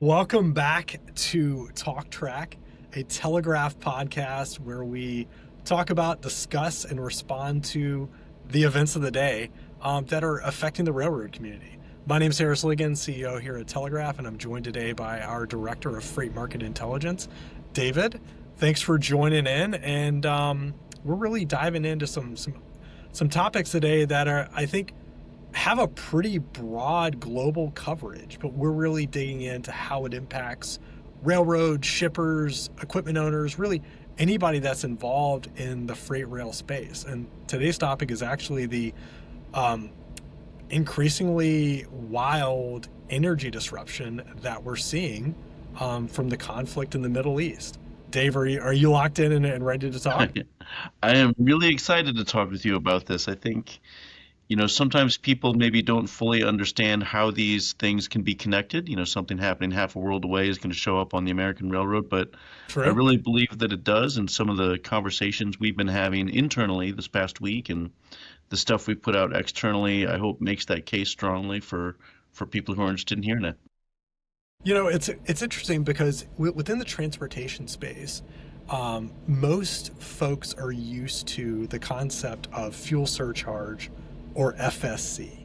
Welcome back to Talk Track, a Telegraph podcast where we talk about, discuss, and respond to the events of the day that are affecting the railroad community. My name is Harris Ligon, CEO here at Telegraph, and I'm joined today by our Director of Freight Market Intelligence, David. Thanks for joining in, and we're really diving into some topics today that are, I think, have a pretty broad global coverage, but we're really digging into how it impacts railroad, shippers, equipment owners, really anybody that's involved in the freight rail space. And today's topic is actually the increasingly wild energy disruption that we're seeing from the conflict in the Middle East. Dave, are you locked in and ready to talk? I am really excited to talk with you about this. I think, sometimes people maybe don't fully understand how these things can be connected. Something happening half a world away is going to show up on the American railroad, but I True. really believe that it does. And some of the conversations we've been having internally this past week and the stuff we put out externally, I hope makes that case strongly for people who are interested in hearing it. It's interesting because within the transportation space, most folks are used to the concept of fuel surcharge or FSC.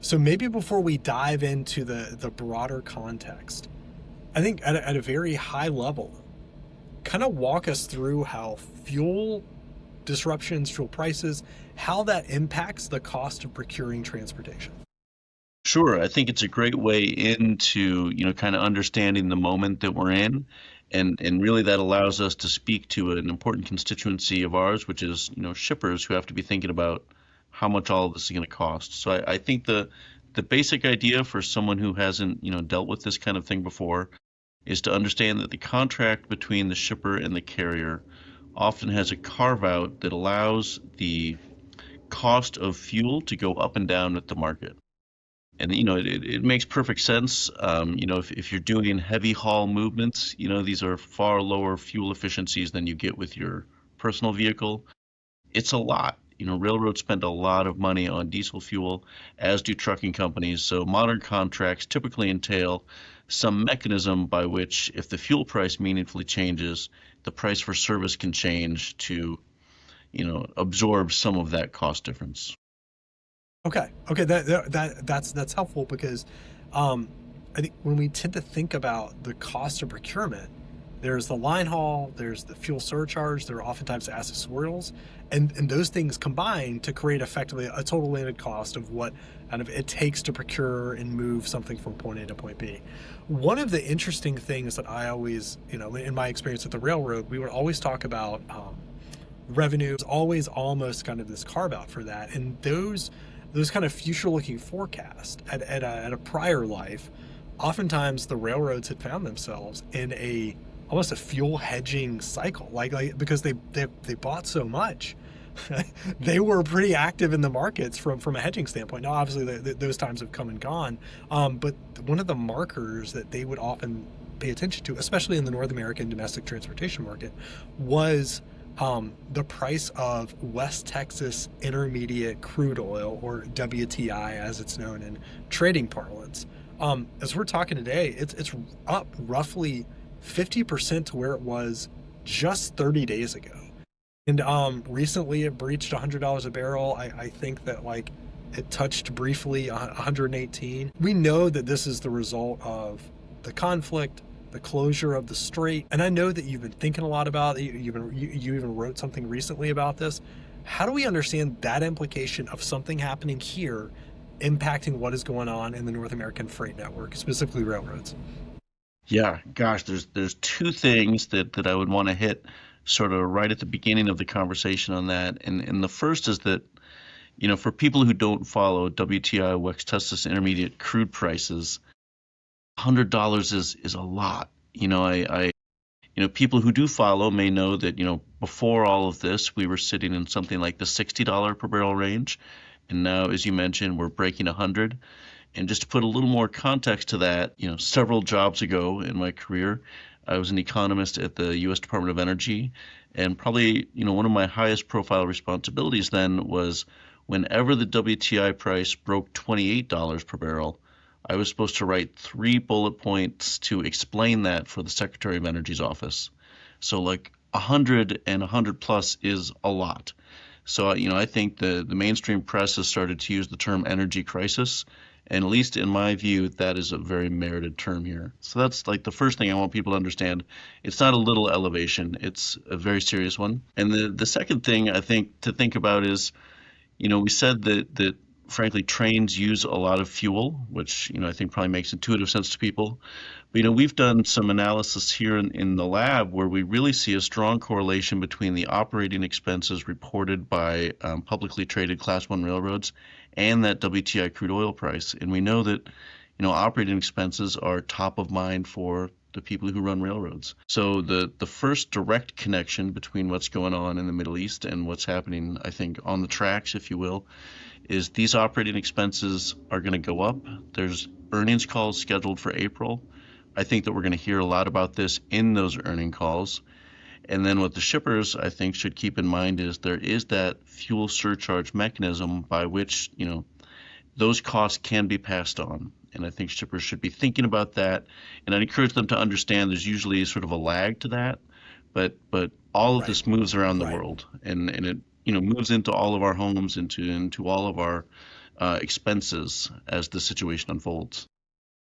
So maybe before we dive into the broader context, I think at a very high level, kind of walk us through how fuel disruptions, fuel prices, how that impacts the cost of procuring transportation. Sure, I think it's a great way into, kind of understanding the moment that we're in. And really that allows us to speak to an important constituency of ours, which is, shippers who have to be thinking about how much all of this is going to cost. So I think the basic idea for someone who hasn't, dealt with this kind of thing before is to understand that the contract between the shipper and the carrier often has a carve out that allows the cost of fuel to go up and down with the market. And it makes perfect sense. If you're doing heavy haul movements, these are far lower fuel efficiencies than you get with your personal vehicle. It's a lot. Railroads spend a lot of money on diesel fuel, as do trucking companies. So modern contracts typically entail some mechanism by which, if the fuel price meaningfully changes, the price for service can change to, absorb some of that cost difference. Okay, that's helpful because I think when we tend to think about the cost of procurement, there's the line haul, there's the fuel surcharge, there are oftentimes accessorials, and those things combine to create effectively a total landed cost of what kind of it takes to procure and move something from point A to point B. One of the interesting things that I always, in my experience at the railroad, we would always talk about revenue is always almost kind of this carve out for that, and those kind of future looking forecasts at a prior life, oftentimes the railroads had found themselves in a almost a fuel hedging cycle, like because they bought so much. They were pretty active in the markets from a hedging standpoint. Now, obviously, those times have come and gone, but one of the markers that they would often pay attention to, especially in the North American domestic transportation market, was the price of West Texas Intermediate crude oil, or WTI as it's known in trading parlance. As we're talking today, it's up roughly 50% to where it was just 30 days ago. And recently it breached $100 a barrel. I think that like it touched briefly 118. We know that this is the result of the conflict, the closure of the strait. And I know that you've been thinking a lot about it. You even wrote something recently about this. How do we understand that implication of something happening here impacting what is going on in the North American freight network, specifically railroads? Yeah, gosh, there's two things that I would want to hit sort of right at the beginning of the conversation on that. And the first is that, for people who don't follow WTI West Texas Intermediate crude prices, $100 is a lot. People who do follow may know that, before all of this, we were sitting in something like the $60 per barrel range. And now, as you mentioned, we're breaking 100. And just to put a little more context to that, several jobs ago in my career, I was an economist at the U.S. Department of Energy. And probably, one of my highest profile responsibilities then was whenever the WTI price broke $28 per barrel, I was supposed to write 3 bullet points to explain that for the Secretary of Energy's office. So like 100 and 100 plus is a lot. So, I think the mainstream press has started to use the term energy crisis. And at least in my view, that is a very merited term here. So that's like the first thing I want people to understand. It's not a little elevation, it's a very serious one. And the second thing I think to think about is, we said that frankly trains use a lot of fuel, which, I think probably makes intuitive sense to people. But, we've done some analysis here in the lab where we really see a strong correlation between the operating expenses reported by publicly traded Class 1 railroads and that WTI crude oil price. And we know that, operating expenses are top of mind for the people who run railroads. So the first direct connection between what's going on in the Middle East and what's happening, I think, on the tracks, if you will, is these operating expenses are going to go up. There's earnings calls scheduled for April. I think that we're going to hear a lot about this in those earning calls. And then what the shippers, I think, should keep in mind is there is that fuel surcharge mechanism by which, those costs can be passed on. And I think shippers should be thinking about that. And I'd encourage them to understand there's usually sort of a lag to that. But all of Right. this moves around the Right. world, and it moves into all of our homes, into all of our expenses as the situation unfolds.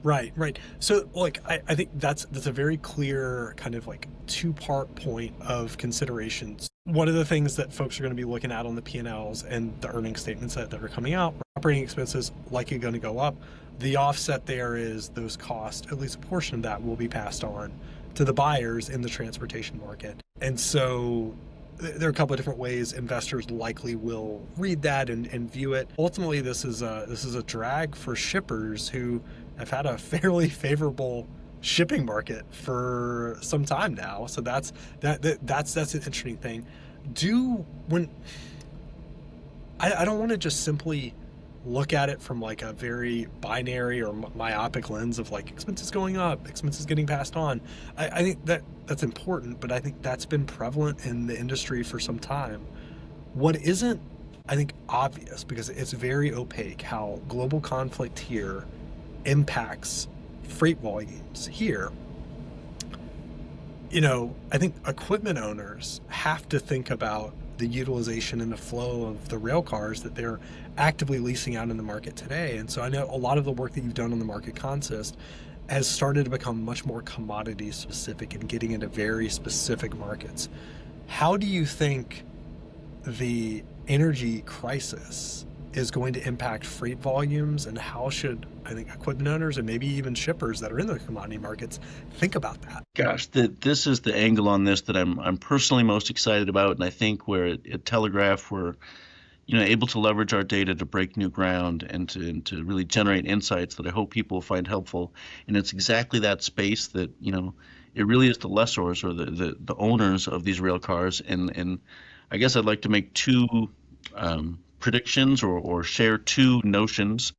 Right, right. So, like, I think that's a very clear kind of like two-part point of considerations. One of the things that folks are going to be looking at on the P&Ls and the earnings statements that are coming out, operating expenses likely going to go up. The offset there is those costs, at least a portion of that will be passed on to the buyers in the transportation market. And so there are a couple of different ways investors likely will read that and view it. Ultimately, this is a drag for shippers who have had a fairly favorable shipping market for some time now. So that's an interesting thing. I don't want to just simply look at it from like a very binary or myopic lens of like expenses going up, expenses getting passed on. I think that's important, but I think that's been prevalent in the industry for some time. What isn't, I think, obvious, because it's very opaque how global conflict here impacts freight volumes here. I think equipment owners have to think about the utilization and the flow of the rail cars that they're actively leasing out in the market today. And so I know a lot of the work that you've done on the market consist has started to become much more commodity specific and getting into very specific markets. How do you think the energy crisis is going to impact freight volumes, and how should, I think, equipment owners and maybe even shippers that are in the commodity markets think about that? Gosh, this is the angle on this that I'm personally most excited about, and I think where at Telegraph we're able to leverage our data to break new ground and to really generate insights that I hope people will find helpful. And it's exactly that space that it really is the lessors or the owners of these rail cars. And I guess I'd like to make two predictions or share two notions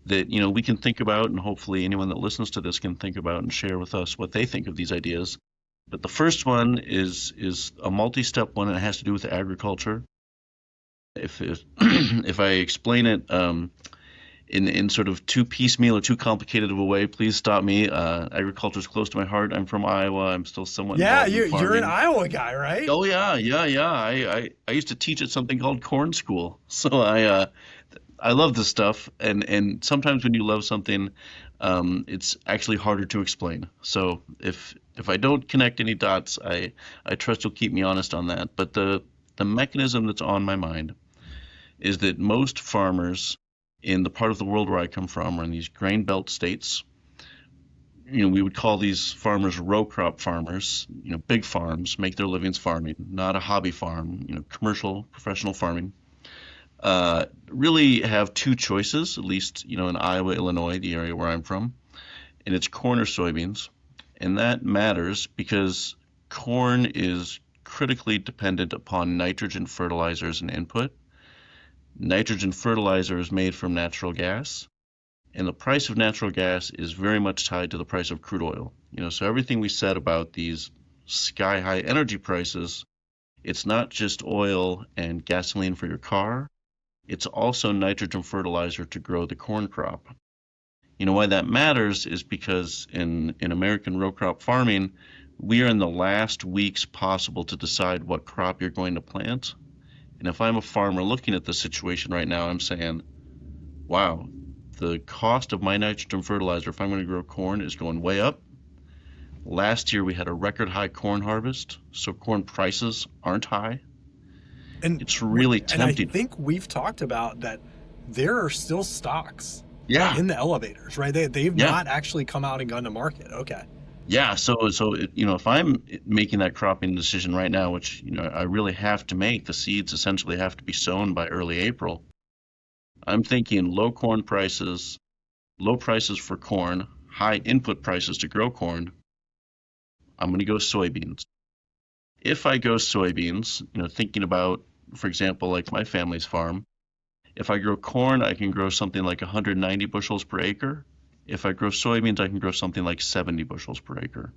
that we can think about, and hopefully anyone that listens to this can think about and share with us what they think of these ideas. But the first one is a multi-step one, and it has to do with agriculture. If I explain it in sort of too piecemeal or too complicated of a way, please stop me. Agriculture is close to my heart. I'm from Iowa. I'm still somewhat Yeah, involved in you're an farming. Iowa guy, right? Oh yeah. I used to teach at something called corn school, so I love this stuff. And sometimes when you love something, it's actually harder to explain. So if I don't connect any dots, I trust you'll keep me honest on that. But the mechanism that's on my mind is that most farmers in the part of the world where I come from are in these grain belt states. We would call these farmers row crop farmers. Big farms make their livings farming, not a hobby farm. Commercial, professional farming. Really have two choices, at least in Iowa, Illinois, the area where I'm from, and it's corn or soybeans. And that matters because corn is critically dependent upon nitrogen fertilizers and input. Nitrogen fertilizer is made from natural gas, and the price of natural gas is very much tied to the price of crude oil. So everything we said about these sky high energy prices, it's not just oil and gasoline for your car, it's also nitrogen fertilizer to grow the corn crop. Why that matters is because in American row crop farming, we are in the last weeks possible to decide what crop you're going to plant. And if I'm a farmer looking at the situation right now, I'm saying, wow, the cost of my nitrogen fertilizer, if I'm going to grow corn, is going way up. Last year we had a record high corn harvest, so corn prices aren't high. And It's really and I tempting. think we've talked about that there are still stocks Yeah, in the elevators, right? They've yeah, not actually come out and gone to market. Okay. yeah. If I'm making that cropping decision right now, which I really have to make, the seeds essentially have to be sown by early April. I'm thinking low prices for corn, high input prices to grow corn. I'm going to go soybeans. If I go soybeans, thinking about, for example, like my family's farm, if I grow corn, I can grow something like 190 bushels per acre. If I grow soybeans, I can grow something like 70 bushels per acre.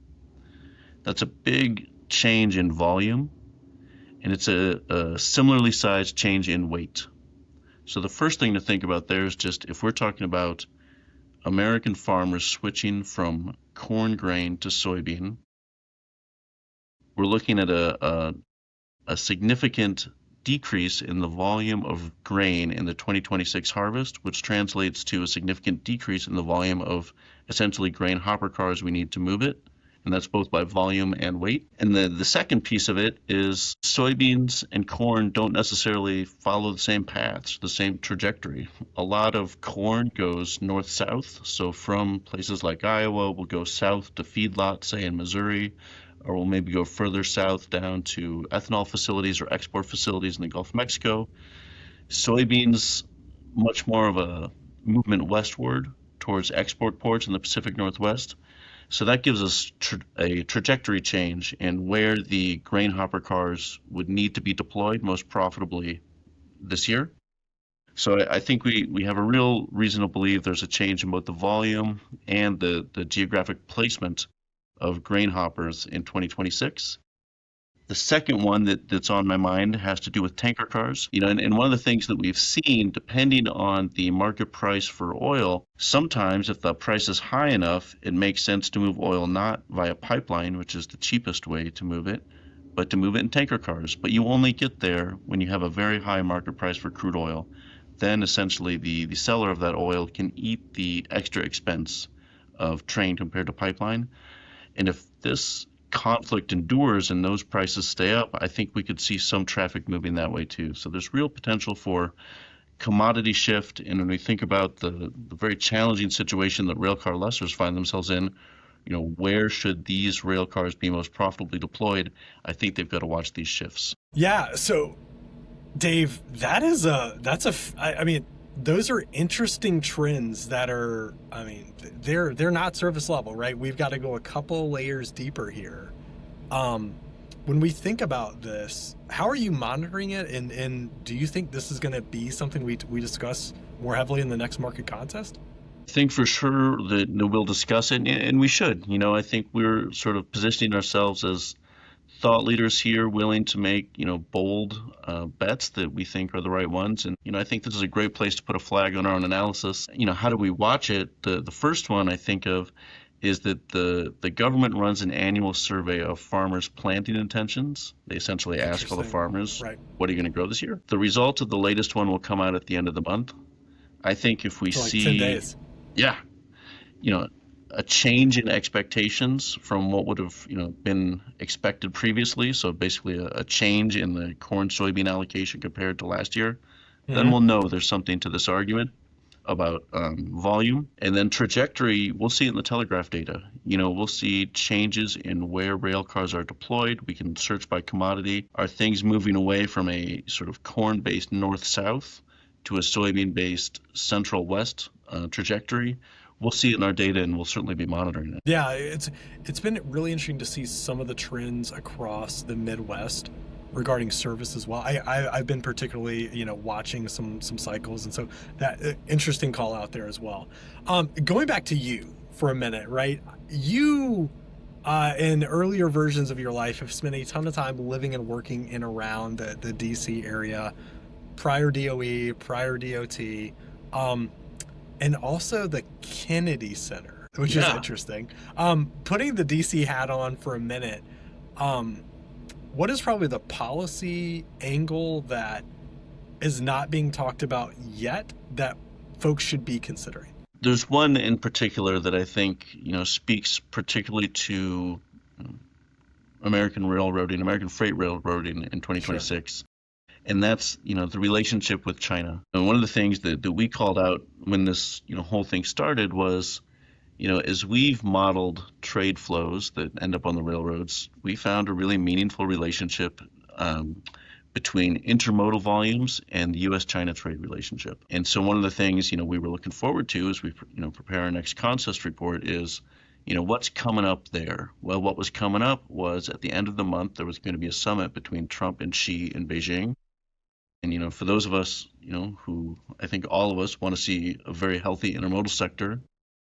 That's a big change in volume, and it's a similarly sized change in weight. So the first thing to think about there is just if we're talking about American farmers switching from corn grain to soybean, we're looking at a significant decrease in the volume of grain in the 2026 harvest, which translates to a significant decrease in the volume of essentially grain hopper cars we need to move it. And that's both by volume and weight. And the second piece of it is soybeans and corn don't necessarily follow the same paths, the same trajectory. A lot of corn goes north-south. So from places like Iowa, we'll go south to feedlots, say in Missouri, or we'll maybe go further south down to ethanol facilities or export facilities in the Gulf of Mexico. Soybeans, much more of a movement westward towards export ports in the Pacific Northwest. So that gives us a trajectory change in where the grain hopper cars would need to be deployed most profitably this year. So I think we have a real reason to believe there's a change in both the volume and the geographic placement of grain hoppers in 2026. The second one that's on my mind has to do with tanker cars. And one of the things that we've seen, depending on the market price for oil, sometimes if the price is high enough, it makes sense to move oil not via pipeline, which is the cheapest way to move it, but to move it in tanker cars. But you only get there when you have a very high market price for crude oil. Then essentially the seller of that oil can eat the extra expense of train compared to pipeline. And if this conflict endures and those prices stay up, I think we could see some traffic moving that way too. So there's real potential for commodity shift. And when we think about the very challenging situation that railcar lessors find themselves in, where should these rail cars be most profitably deployed? I think they've got to watch these shifts. Yeah. So, Dave, I mean, those are interesting trends that are, I mean, they're not surface level, right? We've got to go a couple layers deeper here. Um, when we think about this, how are you monitoring it, and do you think this is going to be something we discuss more heavily in the next market contest? I think for sure that we'll discuss it, and we should. I think we're sort of positioning ourselves as thought leaders here, willing to make bold bets that we think are the right ones. And I think this is a great place to put a flag on our own analysis. How do we watch it? The first one I think of is that the government runs an annual survey of farmers' planting intentions. They essentially ask all the Interesting. farmers, Right. what are you going to grow this year? The result of the latest one will come out at the end of the month. I think if we So like 10 see, days. yeah, you know, a change in expectations from what would have, been expected previously. So basically a change in the corn soybean allocation compared to last year. Then Hmm. we'll know there's something to this argument about volume. And then trajectory, we'll see it in the telegraph data. We'll see changes in where rail cars are deployed. We can search by commodity. Are things moving away from a sort of corn-based north-south to a soybean-based central-west trajectory? We'll see it in our data, and we'll certainly be monitoring it. Yeah, it's been really interesting to see some of the trends across the Midwest regarding service as well. I've been particularly watching some cycles, and so that interesting call out there as well. Going back to you for a minute, right? You in earlier versions of your life have spent a ton of time living and working in around the DC area, prior DOE, prior DOT. Um, and also the Kennedy Center, which is Yeah. interesting. Putting the DC hat on for a minute, um, what is probably the policy angle that is not being talked about yet that folks should be considering? There's one in particular that I think, speaks particularly to American railroading, American freight railroading in Sure. 2026. And that's, the relationship with China. And one of the things that we called out when this, whole thing started was, as we've modeled trade flows that end up on the railroads, we found a really meaningful relationship between intermodal volumes and the U.S.-China trade relationship. And so one of the things, we were looking forward to as we, prepare our next consist report is, what's coming up there? Well, what was coming up was at the end of the month, there was going to be a summit between Trump and Xi in Beijing. And, for those of us, who I think all of us want to see a very healthy intermodal sector,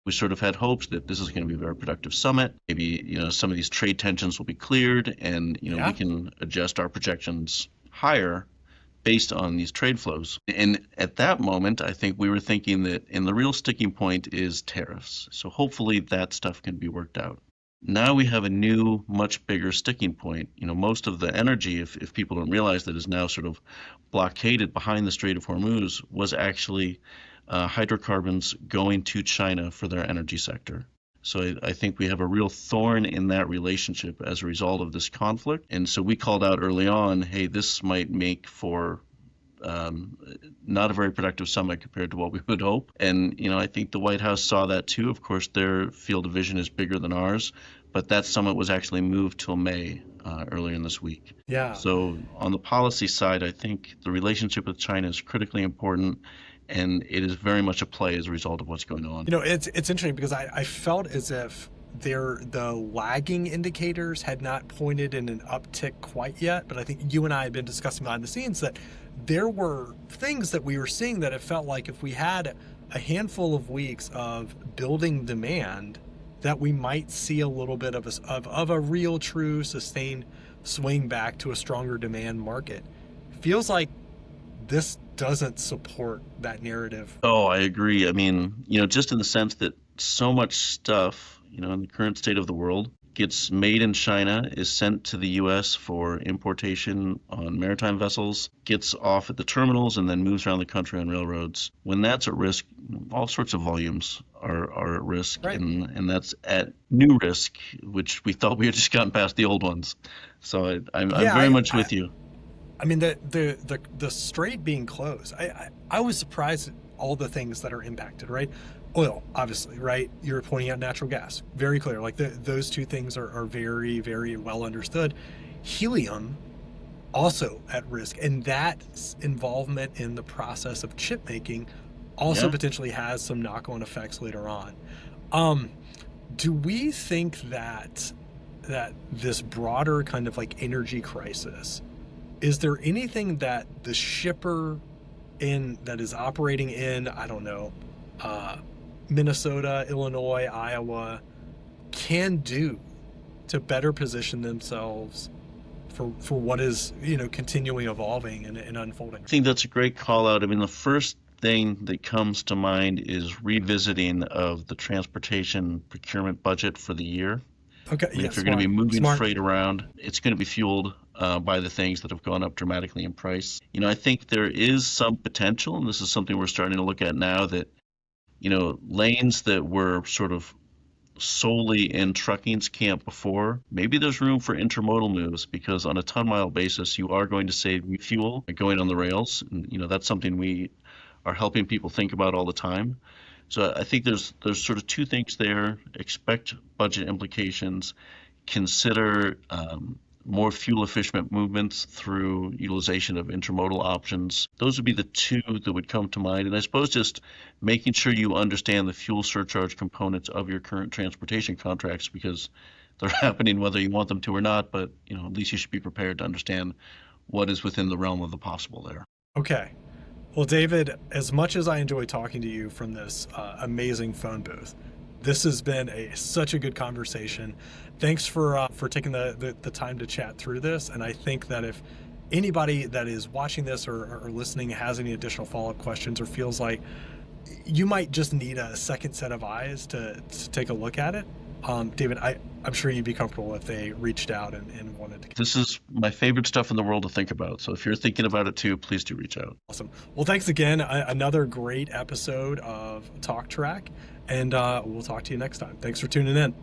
we sort of had hopes that this is going to be a very productive summit. Maybe, some of these trade tensions will be cleared and, we Yeah. can adjust our projections higher based on these trade flows. And at that moment, I think we were thinking that, and the real sticking point is tariffs. So hopefully that stuff can be worked out. Now we have a new, much bigger sticking point. Most of the energy, if people don't realize that, is now sort of blockaded behind the Strait of Hormuz, was actually hydrocarbons going to China for their energy sector. So I think we have a real thorn in that relationship as a result of this conflict. And so we called out early on, hey, this might make for not a very productive summit compared to what we would hope. And, I think the White House saw that too. Of course, their field of vision is bigger than ours, but that summit was actually moved till May earlier in this week. Yeah. So on the policy side, I think the relationship with China is critically important, and it is very much a play as a result of what's going on. It's interesting because I felt as if the lagging indicators had not pointed in an uptick quite yet, but I think you and I had been discussing behind the scenes that there were things that we were seeing that it felt like if we had a handful of weeks of building demand, that we might see a little bit of a real, true, sustained swing back to a stronger demand market. Feels like this doesn't support that narrative. Oh, I agree. I mean, just in the sense that so much stuff, in the current state of the world, gets made in China, is sent to the U.S. for importation on maritime vessels, gets off at the terminals, and then moves around the country on railroads. When that's at risk, all sorts of volumes are at risk, Right. and that's at new risk, which we thought we had just gotten past the old ones. So I'm Yeah, very much with you. I mean the strait being closed. I was surprised at all the things that are impacted, right? Oil, obviously, right? You're pointing out natural gas, very clear. Like those two things are very, very well understood. Helium also at risk, and that involvement in the process of chip making also Yeah. potentially has some knock-on effects later on. Um, do we think that this broader kind of like energy crisis, is there anything that the shipper in that is operating in, I don't know, uh, Minnesota, Illinois, Iowa, can do to better position themselves for what is continually evolving and unfolding? I think that's a great call out. I mean, the first thing that comes to mind is revisiting of the transportation procurement budget for the year. Okay, I mean, yeah, if you're going to be smart, moving smart. freight around, it's going to be fueled by the things that have gone up dramatically in price. I think there is some potential, and this is something we're starting to look at now, that, lanes that were sort of solely in trucking's camp before, maybe there's room for intermodal moves because on a ton mile basis, you are going to save fuel going on the rails. And, that's something we are helping people think about all the time. So I think there's sort of two things there. Expect budget implications. Consider more fuel efficient movements through utilization of intermodal options. Those would be the two that would come to mind. And I suppose just making sure you understand the fuel surcharge components of your current transportation contracts because they're happening whether you want them to or not. But at least you should be prepared to understand what is within the realm of the possible there. Okay. Well, David, as much as I enjoy talking to you from this amazing phone booth, this has been such a good conversation. Thanks for taking the time to chat through this. And I think that if anybody that is watching this or listening has any additional follow-up questions or feels like you might just need a second set of eyes to take a look at it. David, I'm sure you'd be comfortable if they reached out and wanted to. This is my favorite stuff in the world to think about. So if you're thinking about it too, please do reach out. Awesome. Well, thanks again. Another great episode of Talk Track, and we'll talk to you next time. Thanks for tuning in.